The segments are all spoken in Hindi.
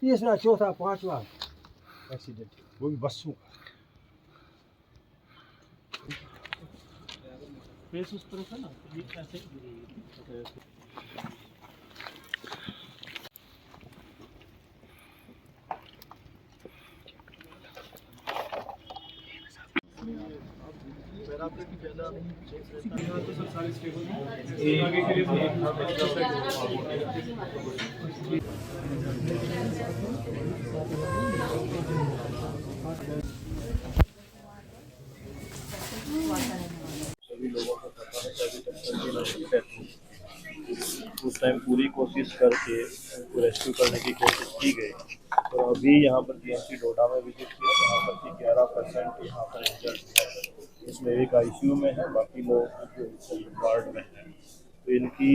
तीसरा चौथा पांचवा एक्सीडेंट वो भी बसों का। फेस उस तरफ है ना, ये ऐसे गिरी। सारी स्टेबल है आगे के लिए सभी लोगों को पता है कि अभी तक सर्दी नहीं है। उस टाइम पूरी कोशिश करके उनको रेस्क्यू करने की कोशिश की गई। तो अभी यहाँ पर जीएमसी डोडा में विजिट किया, जहाँ पर कि 11% यहाँ पर इंजर्ड है। इसमें एक आईसीयू में है, बाकी लोग वार्ड में हैं। तो इनकी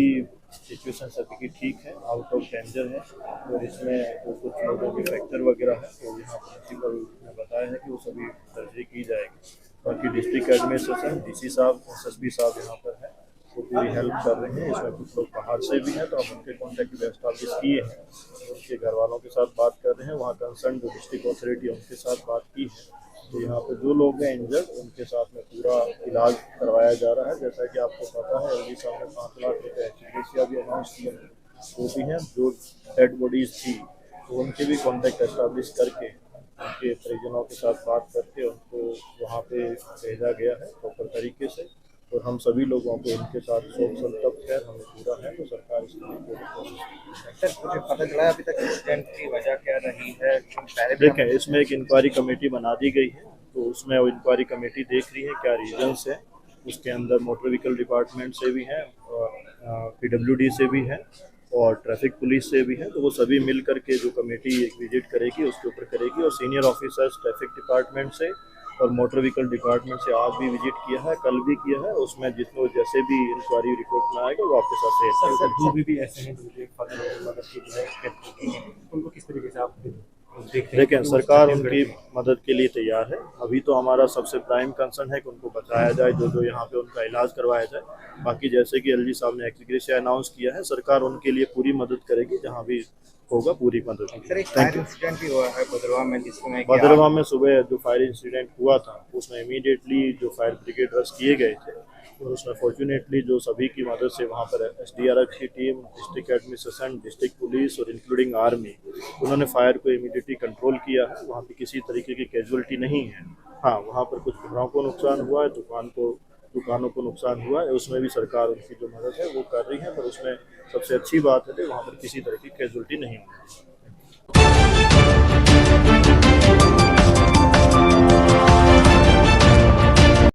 सिचुएशन सभी की ठीक है, आउट ऑफ डेंजर है। और इसमें तो कुछ लोगों के फ्रैक्चर वगैरह है, तो यहाँ प्रिंसिपल ने बताया है कि वो सभी सर्जरी की जाएगी। बाकी डिस्ट्रिक्ट एडमिनिस्ट्रेशन, डीसी साहब, एसएसपी साहब यहाँ पर हैं, वो पूरी हेल्प कर रहे हैं। इसमें कुछ लोग बाहर से भी हैं, तो हम उनके कॉन्टैक्ट भी एस्टाब्लिश किए हैं, उनके घर वालों के साथ बात कर रहे हैं। वहाँ कंसर्न जो डिस्ट्रिक्ट अथॉरिटी है उनके साथ बात की है। तो यहाँ पे जो लोग हैं इंजर्ड, उनके साथ में पूरा इलाज करवाया जा रहा है। जैसा कि आपको पता है, एलजी साहब ने 5 लाख रुपये एक्सग्रेशिया भी अनाउंस किए हैं। वो भी हैं जो डेड बॉडीज थी, तो उनके भी कॉन्टैक्ट एस्टाब्लिश करके उनके परिजनों के साथ बात करके उनको वहाँ पे भेजा गया है प्रॉपर तरीके से। और हम सभी लोगों को इनके साथ शोक संतप्त है, हमें पूरा है। तो सरकार इसके लिए पूरी कोशिश सर, मुझे पता चला अभी तक एक्सीडेंट की वजह क्या रही है? देखें, इसमें एक इंक्वायरी कमेटी बना दी गई है, तो उसमें वो इंक्वायरी कमेटी देख रही है क्या रीजंस है। उसके अंदर मोटर व्हीकल डिपार्टमेंट से भी हैं, पीडब्ल्यूडी से भी है और ट्रैफिक पुलिस से भी है। तो वो सभी मिल करके जो कमेटी एक विजिट करेगी उसके ऊपर करेगी। और सीनियर ऑफिसर्स ट्रैफिक डिपार्टमेंट से और मोटर व्हीकल डिपार्टमेंट से आज भी विजिट किया है, कल भी किया है। उसमें जिसमें जैसे भी इंक्वायरी रिपोर्ट में आएगा वो आपके साथ शेयर सर, जो भी ऐसे हैं जो मदद की है, उनको किस तरीके से आप देखें, सरकार उनकी मदद के लिए तैयार है। अभी तो हमारा सबसे प्राइम कंसर्न है कि उनको बचाया जाए, जो यहाँ पे उनका इलाज करवाया जाए। बाकी जैसे कि एलजी साहब ने एक्सग्रेशिया अनाउंस किया है, सरकार उनके लिए पूरी मदद करेगी, जहाँ भी होगा पूरी मदद। सर, एक फायर इंसिडेंट भी हुआ है भद्रवाह में, जिसमें भद्रवाह में सुबह जो फायर इंसिडेंट हुआ था, उसमें इमीडिएटली जो फायर ब्रिगेड रश किए गए थे, और उसमें फॉर्चुनेटली जो सभी की मदद से वहाँ पर एसडीआरएफ की team, district administration, district police और इंक्लूडिंग आर्मी, उन्होंने फायर को इमीडिएटली कंट्रोल किया है। वहाँ पे किसी तरीके की कैजुअलिटी नहीं है। हाँ, वहाँ पर कुछ घरों को नुकसान हुआ है, दुकानों को नुकसान हुआ है। उसमें भी सरकार उनकी जो मदद है वो कर रही है, पर उसमें सबसे अच्छी बात है कि वहाँ पर किसी तरह की कैजुअलिटी नहीं हुई।